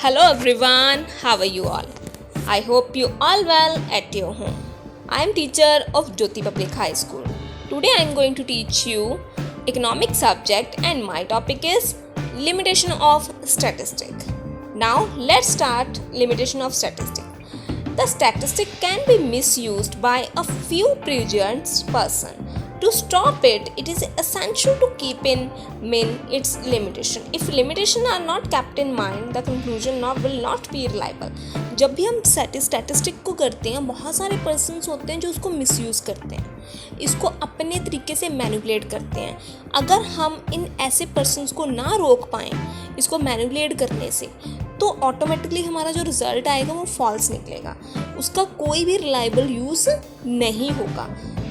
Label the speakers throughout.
Speaker 1: Hello everyone, how are you all? I hope you all well at your home. I am teacher of Jyoti Public High School. Today I am going to teach you economic subject and my topic is limitation of statistic. Now let's start limitation of statistic. The statistic can be misused by a few prejudiced person. To stop it, it is essential to keep in mind its limitation. If limitation are not kept in mind, the conclusion will not be reliable. जब भी हम statistic को करते हैं, बहुत सारे persons होते हैं जो उसको मिसयूज़ करते हैं, इसको अपने तरीके से मैनिपुलेट करते हैं. अगर हम इन ऐसे पर्सन्स को ना रोक पाएँ इसको मैनिपुलेट करने से, तो ऑटोमेटिकली हमारा जो रिज़ल्ट आएगा वो फॉल्स निकलेगा, उसका कोई भी रिलायबल यूज़ नहीं होगा.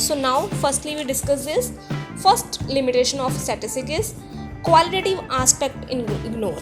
Speaker 1: So now firstly we discuss this. First limitation of statistic is qualitative aspect ignore.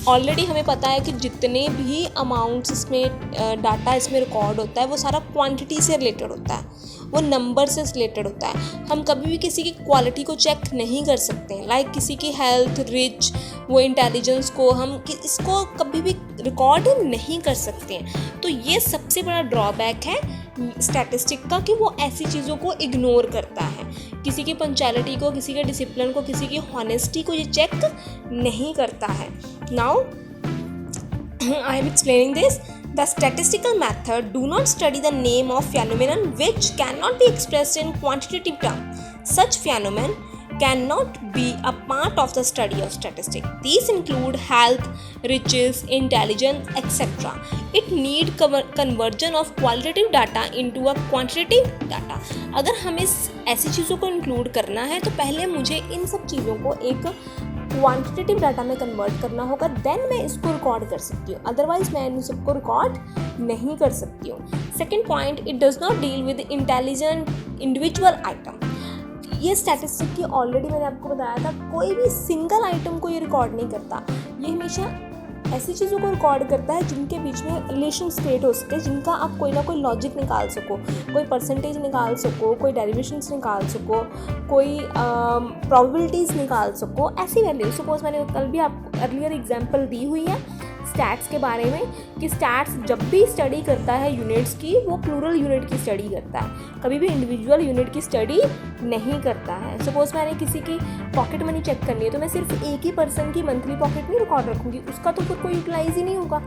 Speaker 1: Already हमें पता है कि जितने भी अमाउंट्स इसमें डाटा इसमें रिकॉर्ड होता है वो सारा क्वांटिटी से रिलेटेड होता है, वो नंबर से रिलेटेड होता है. हम कभी भी किसी की क्वालिटी को चेक नहीं कर सकते हैं. लाइक किसी की हेल्थ, रिच, वो इंटेलिजेंस को हम इसको कभी भी रिकॉर्ड नहीं कर सकते हैं. तो ये सबसे बड़ा ड्रॉबैक है स्टैटिस्टिक का कि वो ऐसी चीज़ों को इग्नोर करता है. किसी की पंक्चुअलिटी को, किसी के डिसिप्लिन को, किसी की हॉनेस्टी को ये चेक नहीं करता है. Now I am explaining this. The statistical method do not study the name of phenomenon which cannot be expressed in quantitative terms. Such phenomenon cannot be a part of the study of statistics. These include health, riches, intelligence, etc. It need conversion of qualitative data into a quantitative data. अगर हमें ऐसी चीज़ों को include करना है तो पहले मुझे इन सब चीज़ों को एक क्वांटिटेटिव डाटा में कन्वर्ट करना होगा, देन मैं इसको रिकॉर्ड कर सकती हूँ. अदरवाइज मैं इन सबको रिकॉर्ड नहीं कर सकती हूँ. Second point, it does not deal with intelligent individual item. ये स्टैटिस्टिक की ऑलरेडी मैंने आपको बताया था, कोई भी सिंगल आइटम को ये रिकॉर्ड नहीं करता. ये हमेशा ऐसी चीज़ों को रिकॉर्ड करता है जिनके बीच में रिलेशन क्रिएट हो सके, जिनका आप कोई ना कोई लॉजिक निकाल सको, कोई परसेंटेज निकाल सको, कोई डेरिवेशंस निकाल सको, कोई प्रोबेबिलिटीज़ निकाल सको, ऐसी वैल्यू. सपोज मैंने कल भी आपको अर्लियर एग्जांपल दी हुई है स्टैट्स के बारे में कि स्टैट्स जब भी स्टडी करता है यूनिट्स की, वो प्लूरल यूनिट की स्टडी करता है, कभी भी इंडिविजुअल यूनिट की स्टडी नहीं करता है. सपोज मैंने किसी की पॉकेट मनी चेक करनी है तो मैं सिर्फ एक ही पर्सन की मंथली पॉकेट मनी रिकॉर्ड रखूँगी, उसका तो फिर कोई यूटिलाइज ही नहीं होगा.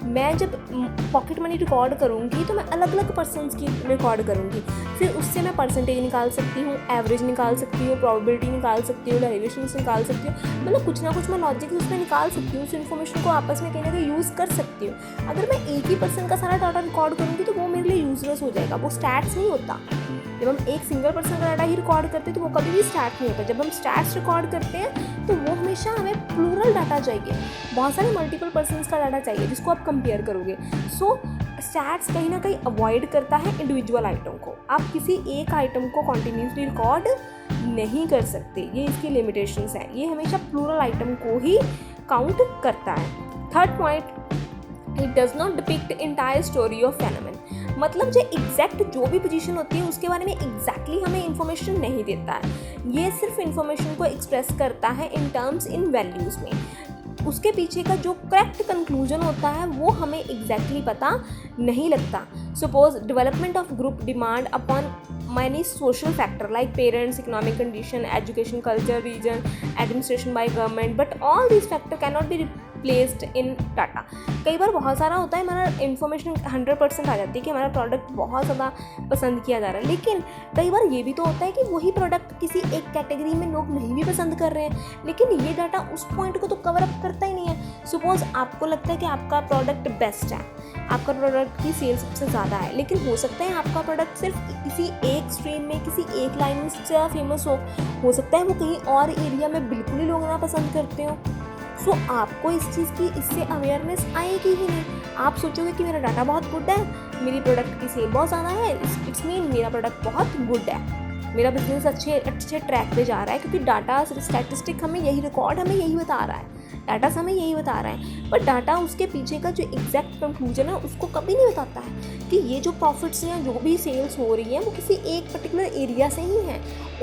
Speaker 1: मैं जब पॉकेट मनी रिकॉर्ड करूँगी तो मैं अलग अलग पर्सनस की रिकॉर्ड करूँगी, फिर उससे मैं परसेंटेज निकाल सकती हूँ, एवरेज निकाल सकती हूँ, प्रोबेबिलिटी निकाल सकती हूँ, डेरिवेशंस निकाल सकती हूँ. मतलब कुछ ना कुछ मैं लॉजिक उसमें निकाल सकती हूँ, उस इन्फॉर्मेशन को आपस में कहीं ना कहीं यूज़ कर सकती हूँ. अगर मैं एक ही पर्सन का सारा डाटा रिकॉर्ड करूँगी तो वो मेरे लिए यूजलेस हो जाएगा, वो स्टैट्स नहीं होता. जब हम एक सिंगल पर्सन का डाटा ही रिकॉर्ड करते हैं तो वो कभी भी स्टैट नहीं होता. जब हम स्टैट्स रिकॉर्ड करते हैं तो वो हमेशा हमें प्लूरल डाटा चाहिए, बहुत सारे मल्टीपल पर्सन्स का डाटा चाहिए जिसको आप कंपेयर करोगे. सो स्टैट्स कहीं ना कहीं अवॉइड करता है इंडिविजुअल आइटम को. आप किसी एक आइटम को कॉन्टीन्यूसली रिकॉर्ड नहीं कर सकते, ये इसकी लिमिटेशंस है. ये हमेशा प्लूरल आइटम को ही काउंट करता है. Third point, it does not depict entire story of फेनोमेन. मतलब जो एग्जैक्ट जो भी पोजीशन होती है उसके बारे में एग्जैक्टली हमें इंफॉर्मेशन नहीं देता है. ये सिर्फ इंफॉर्मेशन को एक्सप्रेस करता है इन टर्म्स, इन वैल्यूज़ में. उसके पीछे का जो करेक्ट कंक्लूजन होता है वो हमें एग्जैक्टली पता नहीं लगता. Suppose development of group demand upon many social factor like parents, economic condition, education, culture, region, administration by government, but all these factor cannot be replaced in data. कई बार बहुत सारा होता है, हमारा इन्फॉर्मेशन 100% आ जाती है कि हमारा प्रोडक्ट बहुत ज़्यादा पसंद किया जा रहा है, लेकिन कई बार ये भी तो होता है कि वही प्रोडक्ट किसी एक कैटेगरी में लोग नहीं भी पसंद कर रहे हैं, लेकिन ये डाटा उस पॉइंट को तो कवर अप करता ही नहीं है. सपोज आपको लगता है कि आपका प्रोडक्ट बेस्ट है, आपका प्रोडक्ट की सेल सबसे ज़्यादा है, लेकिन हो सकता है आपका प्रोडक्ट सिर्फ किसी एक स्ट्रीम में, किसी एक लाइन में सबसे ज़्यादा फेमस हो सकता है वो कहीं और एरिया में बिल्कुल ही लोग ना पसंद करते हो. सो आपको इस चीज़ की इससे अवेयरनेस आएगी ही नहीं. आप सोचोगे कि मेरा डाटा बहुत गुड है, मेरी प्रोडक्ट की सेल बहुत ज़्यादा है, इट्स मीन मेरा प्रोडक्ट बहुत गुड है, मेरा बिजनेस अच्छे ट्रैक पे जा रहा है, क्योंकि डाटा स्टैटिस्टिक हमें यही रिकॉर्ड हमें यही बता रहा है, डाटा हमें यही बता रहा है. बट डाटा उसके पीछे का जो एग्जैक्ट कंक्लूजन है उसको कभी नहीं बताता है कि ये जो प्रॉफिट्स या जो भी सेल्स हो रही है वो किसी एक पर्टिकुलर एरिया से ही है,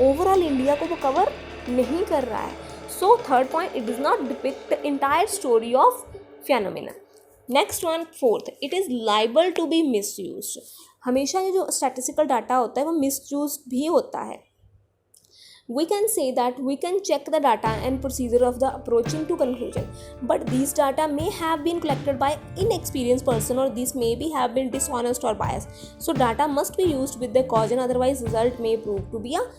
Speaker 1: ओवरऑल इंडिया को वो कवर नहीं कर रहा है. So third point, it does not depict the entire story of phenomenon. Next one, fourth, it is liable to be misuse. हमेशा ये जो स्टैटिस्टिकल डाटा होता है वो मिसयूज भी होता है। We can say that we can check the data and procedure of the approaching to conclusion, but these data may have been collected by inexperienced person or these may be have been dishonest or biased. So data must be used with the caution, otherwise result may prove to be a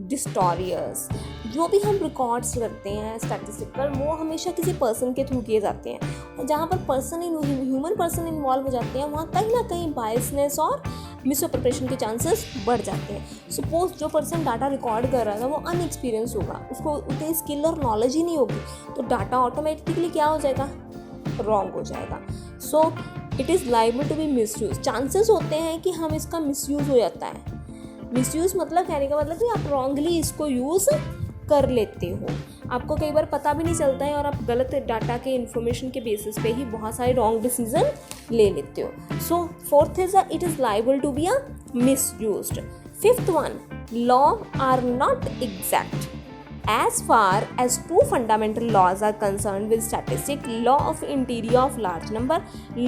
Speaker 1: distortions. जो भी हम records करते हैं statistical, वो हमेशा किसी person के through किए जाते हैं, और जहाँ पर ह्यूमन पर्सन इन्वॉल्व हो जाते हैं वहाँ कहीं ना कहीं बायसनेस और मिसअप्रोप्रिएशन के चांसेस बढ़ जाते हैं। सपोज जो पर्सन डाटा रिकॉर्ड कर रहा था वो अनएक्सपीरियंस होगा, उसको उतनी स्किल और नॉलेज ही नहीं होगी, तो डाटा ऑटोमेटिकली क्या हो जाएगा, रॉन्ग हो जाएगा। So it is liable to be misuse. Chances होते हैं कि हम इसका मिसयूज़ हो जाता है। मिसयूज़ मतलब कहने का मतलब कि आप रॉन्गली इसको यूज़ कर लेते हो, आपको कई बार पता भी नहीं चलता है और आप गलत डाटा के इन्फॉर्मेशन के बेसिस पे ही बहुत सारे रॉन्ग डिसीजन ले लेते हो। So fourth is it is liable to be a misused. Fifth one, law are not exact. As far as two fundamental laws are concerned with statistics, law of interior of large number,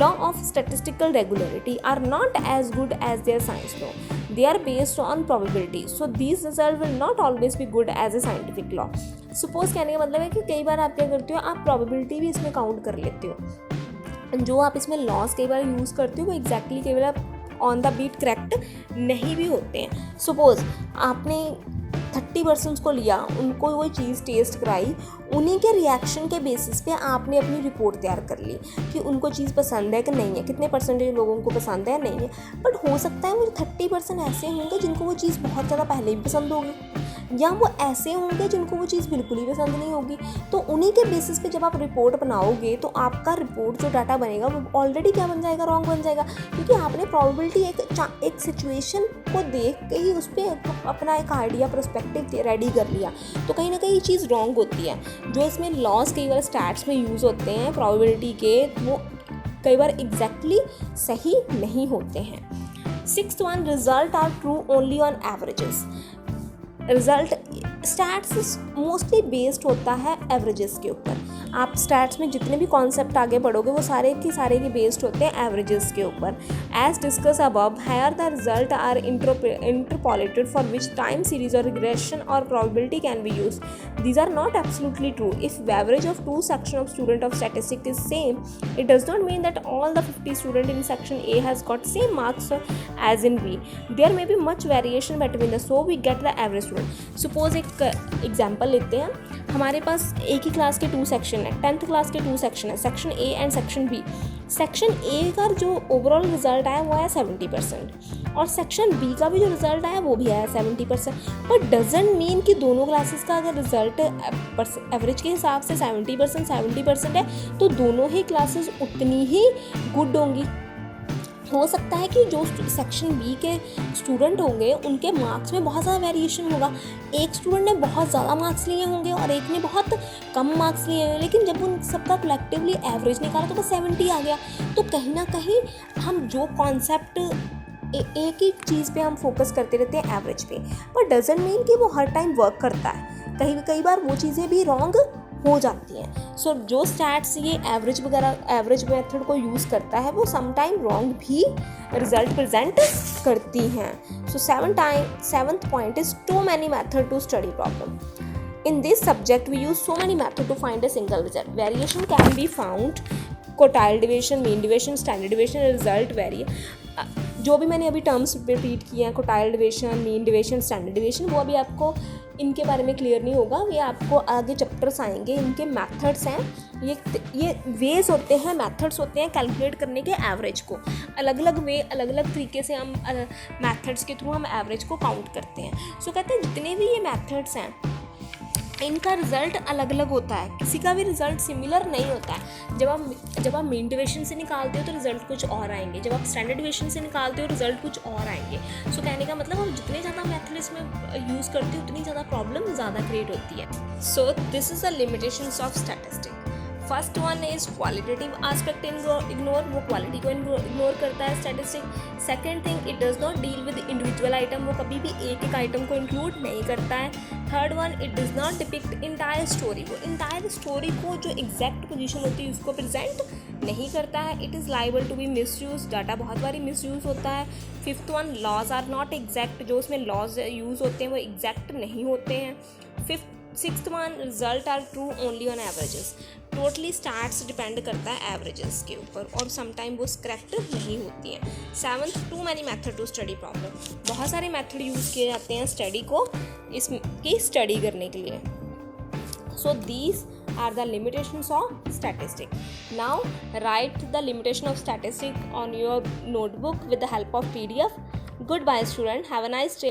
Speaker 1: law of statistical regularity are not as good as their science law. They are based on probability, so these results will not always be good as a scientific law. Suppose कहने का मतलब है कि कई बार आप क्या करते हो, आप probability भी इसमें काउंट कर लेते हो। जो आप इसमें लॉस कई बार यूज़ करते हो वो एग्जैक्टली कई बार ऑन द बीट करेक्ट नहीं भी होते हैं। सपोज आपने 30% को लिया, उनको वो चीज़ टेस्ट कराई, उन्हीं के रिएक्शन के बेसिस पे आपने अपनी रिपोर्ट तैयार कर ली कि उनको चीज़ पसंद है कि नहीं है, कितने परसेंटेज लोगों को पसंद है नहीं है। बट हो सकता है वो 30% ऐसे होंगे जिनको वो चीज़ बहुत ज़्यादा पहले भी पसंद होगी, या वो ऐसे होंगे जिनको वो चीज़ बिल्कुल ही पसंद नहीं होगी। तो उन्हीं के बेसिस पे जब आप रिपोर्ट बनाओगे तो आपका रिपोर्ट जो डाटा बनेगा वो ऑलरेडी क्या बन जाएगा, रॉन्ग बन जाएगा, क्योंकि आपने प्रोबेबिलिटी एक सिचुएशन को देख के ही उस पर अपना एक आइडिया पर्सपेक्टिव रेडी कर लिया, तो कहीं ना कहीं ये चीज़ रॉन्ग होती है। जो इसमें लॉस कई बार स्टैट्स में यूज़ होते हैं प्रोबेबिलिटी के, वो कई बार एग्जैक्टली सही नहीं होते हैं। Sixth one, result are true only on averages. Result stats mostly based होता है एवरेजेस के ऊपर। आप स्टैट्स में जितने भी कॉन्सेप्ट आगे पढ़ोगे वो सारे के बेस्ड होते हैं एवरेजेस के ऊपर। As discuss above, higher the result are interpolated for which time series और रिग्रेशन और probability can be use. These are not absolutely true. If average of two section of student of statistics is same, it does not mean that all the 50 student in section A has got same marks as in B. There may be much variation between the, so we get the average student. Suppose एक example लेते हैं, हमारे पास एक ही class के 2 section है, 10th class के 2 section है, section A and section B. Section A का जो ओवरऑल रिजल्ट आया वो आया 70% और सेक्शन बी का भी जो रिजल्ट आया वो भी आया 70%। बट डजंट मीन कि दोनों क्लासेस का अगर रिजल्ट एवरेज के हिसाब से 70% है तो दोनों ही क्लासेस उतनी ही गुड होंगी। हो सकता है कि जो सेक्शन बी के स्टूडेंट होंगे उनके मार्क्स में बहुत ज़्यादा वेरिएशन होगा, एक स्टूडेंट ने बहुत ज़्यादा मार्क्स लिए होंगे और एक ने बहुत कम मार्क्स लिए होंगे, लेकिन जब उन सबका कलेक्टिवली एवरेज निकाला तो वो 70 आ गया। तो कहीं ना कहीं हम जो कॉन्सेप्ट एक ही चीज़ पे हम फोकस करते रहते हैं एवरेज पे, पर डजंट मीन कि वो हर टाइम वर्क करता है, कई बार वो चीज़ें भी रॉन्ग हो जाती हैं। सो जो स्टैट्स ये एवरेज मेथड को यूज़ करता है वो समटाइम रॉन्ग भी रिजल्ट प्रेजेंट करती हैं। So seventh point is too many method to study problem. In this subject we use so many methods to find a single result. Variation can be found, quartile deviation, mean deviation, standard deviation, result vary. जो भी मैंने अभी terms repeat किए हैं, quartile division, mean division, standard division, वो अभी आपको इनके बारे में क्लियर नहीं होगा, ये आपको आगे चैप्टर्स आएंगे। इनके मेथड्स हैं, ये वेज होते हैं, मेथड्स होते हैं कैलकुलेट करने के एवरेज को। अलग अलग तरीके से हम मेथड्स के थ्रू हम एवरेज को काउंट करते हैं। सो कहते हैं जितने भी ये मेथड्स हैं इनका रिज़ल्ट अलग अलग होता है, किसी का भी रिज़ल्ट सिमिलर नहीं होता है। जब आप मीन डिवीजन से निकालते हो तो रिज़ल्ट कुछ और आएंगे, जब आप स्टैंडर्ड डिवीजन से निकालते हो रिज़ल्ट कुछ और आएंगे। सो कहने का मतलब आप जितने ज़्यादा मेथड इसमें यूज़ करते हो उतनी ज़्यादा प्रॉब्लम ज़्यादा क्रिएट होती है। So this is the limitations of statistics. First one is qualitative aspect ignore, वो क्वालिटी को इग्नोर करता है statistic. Second thing, it does not deal with individual item, वो कभी भी एक एक आइटम को इंक्लूड नहीं करता है. Third one, it does not depict entire story, वो इंटायर स्टोरी को जो एग्जैक्ट पोजीशन होती है उसको प्रेजेंट नहीं करता है. It is liable to be misuse, data बहुत बारी मिसयूज होता है. Fifth one, laws are not exact, जो उसमें लॉज यूज़ होते हैं वो एग्जैक्ट नहीं होते हैं. Sixth one, result are true only on averages, totally stats depend करता है एवरेजेस के ऊपर और समटाइम वो करेक्ट नहीं होती हैं. Seventh, too many method to study problem, बहुत सारे मेथड यूज़ किए जाते हैं स्टडी को इसकी स्टडी करने के लिए. So these are the limitations of statistic. Now write the limitation of statistic on your notebook with the help of PDF. Goodbye student, have a nice day.